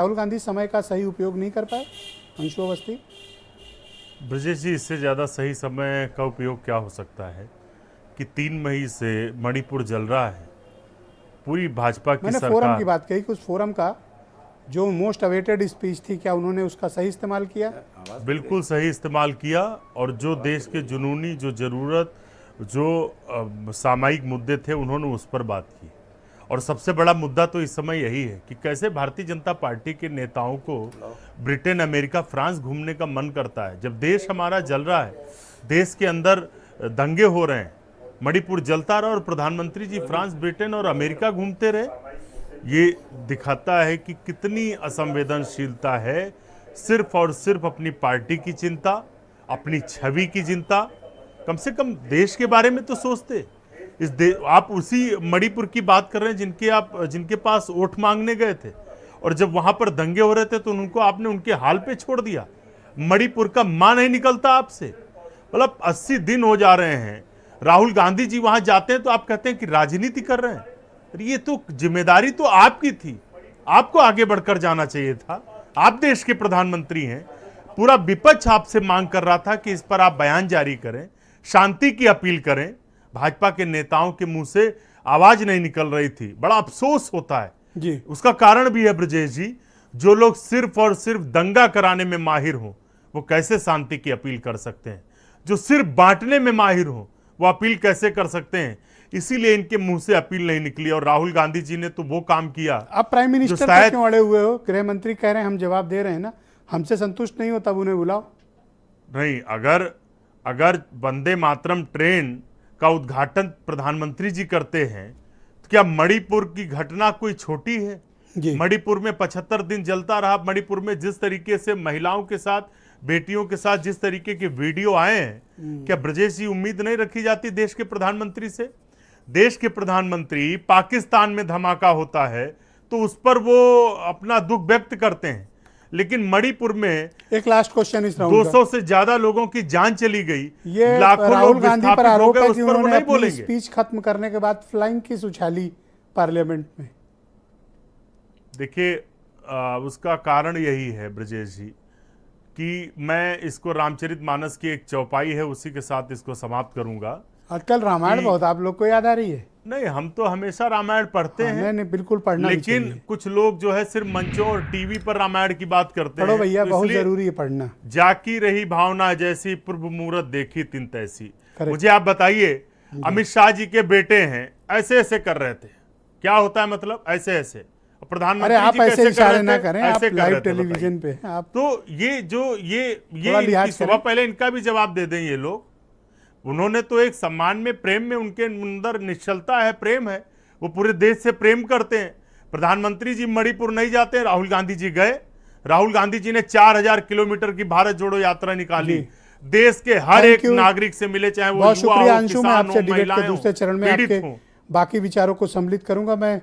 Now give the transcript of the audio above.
राहुल गांधी समय का सही उपयोग नहीं कर पाए? अंशु अवस्थी। ब्रजेश जी, इससे ज़्यादा सही समय का उपयोग क्या हो सकता है कि 3 मई से मणिपुर जल रहा है। पूरी भाजपा की मैंने फोरम की सरकार बात कही कि उस फोरम का जो मोस्ट अवेटेड स्पीच थी, क्या उन्होंने उसका सही इस्तेमाल किया? बिल्कुल सही इस्तेमाल किया, और जो देश के जुनूनी जो ज़रूरत जो सामयिक मुद्दे थे उन्होंने उस पर बात की। और सबसे बड़ा मुद्दा तो इस समय यही है कि कैसे भारतीय जनता पार्टी के नेताओं को ब्रिटेन, अमेरिका, फ्रांस घूमने का मन करता है। जब देश हमारा जल रहा है, देश के अंदर दंगे हो रहे हैं, मणिपुर जलता रहा और प्रधानमंत्री जी फ्रांस, ब्रिटेन और अमेरिका घूमते रहे, ये दिखाता है कि कितनी असंवेदनशीलता है। सिर्फ और सिर्फ अपनी पार्टी की चिंता, अपनी छवि की चिंता। कम से कम देश के बारे में तो सोचते। आप उसी मणिपुर की बात कर रहे हैं जिनके पास वोट मांगने गए थे, और जब वहां पर दंगे हो रहे थे तो उनको आपने उनके हाल पे छोड़ दिया। मणिपुर का मां नहीं निकलता आपसे। मतलब 80 दिन हो जा रहे हैं, राहुल गांधी जी वहां जाते हैं तो आप कहते हैं कि राजनीति कर रहे हैं। ये तो जिम्मेदारी तो आपकी थी, आपको आगे बढ़कर जाना चाहिए था। आप देश के प्रधानमंत्री हैं, पूरा विपक्ष आपसे मांग कर रहा था कि इस पर आप बयान जारी करें, शांति की अपील करें। भाजपा के नेताओं के मुंह से आवाज नहीं निकल रही थी। बड़ा अफसोस होता है जी। उसका कारण भी है ब्रजेश जी, जो लोग सिर्फ और सिर्फ दंगा कराने में माहिर हों वो कैसे शांति की अपील कर सकते हैं। जो सिर्फ बांटने में माहिर हों वो अपील कैसे कर सकते हैं। इसीलिए इनके मुंह से अपील नहीं निकली, और राहुल गांधी जी ने तो वो काम किया। आप प्राइम मिनिस्टर पे क्यों अड़े हुए हो? गृह मंत्री कह रहे हैं हम जवाब दे रहे हैं ना, हमसे संतुष्ट नहीं हो तब उन्हें बुलाओ। नहीं, अगर वंदे मातरम ट्रेन का उद्घाटन प्रधानमंत्री जी करते हैं तो क्या मणिपुर की घटना कोई छोटी है? मणिपुर में 75 दिन जलता रहा। मणिपुर में जिस तरीके से महिलाओं के साथ, बेटियों के साथ जिस तरीके के वीडियो आए हैं, क्या ब्रजेश जी उम्मीद नहीं रखी जाती देश के प्रधानमंत्री से? देश के प्रधानमंत्री, पाकिस्तान में धमाका होता है तो उस पर वो अपना दुख व्यक्त करते हैं, लेकिन मणिपुर में एक लास्ट क्वेश्चन इस 200 से ज्यादा लोगों की जान चली गई, ये लाखों राहुल लोग गांधी पर आरोप है कि उन्होंने नहीं अपनी बोलेंगे। स्पीच खत्म करने के बाद फ्लाइंग किस उछाली पार्लियामेंट में। देखिए, उसका कारण यही है ब्रजेश जी कि मैं इसको रामचरितमानस की एक चौपाई है उसी के साथ इसको समाप्त करूंगा। आजकल रामायण बहुत आप लोग को याद आ रही है। नहीं, हम तो हमेशा रामायण पढ़ते हैं। नहीं, बिल्कुल पढ़ना भी चाहिए। लेकिन कुछ लोग जो है सिर्फ मंचों और टीवी पर रामायण की बात करते हैं। पढ़ो भैया, तो बहुत जरूरी है पढ़ना। जाकी रही भावना जैसी, पूर्व मुहूर्त देखी तिन तैसी। मुझे आप बताइए, अमित शाह जी के बेटे हैं, ऐसे ऐसे कर रहे थे, क्या होता है मतलब? ऐसे ऐसे। प्रधानमंत्री आप जी ऐसे इशारे ना थे, करें, ऐसे आप लाइव टेलीविजन पे आप तो ये सुबह पहले इनका भी जवाब दे दें। ये लोग, उन्होंने तो एक सम्मान में, प्रेम में, उनके अंदर निश्चलता है, प्रेम है, वो पूरे देश से प्रेम करते हैं। प्रधानमंत्री जी मणिपुर नहीं जाते, राहुल गांधी जी गए। राहुल गांधी जी ने 4000 किलोमीटर की भारत जोड़ो यात्रा निकाली, देश के हर एक नागरिक से मिले, चाहे वो बहुत युवा शुक्रिया हो, अंशु। मैं किसान आपसे हो, डिबेट के महिलाएं दूसरे चरण में पीड़ित आपके हों। बाकी विचारों को सम्मिलित करूंगा। मैं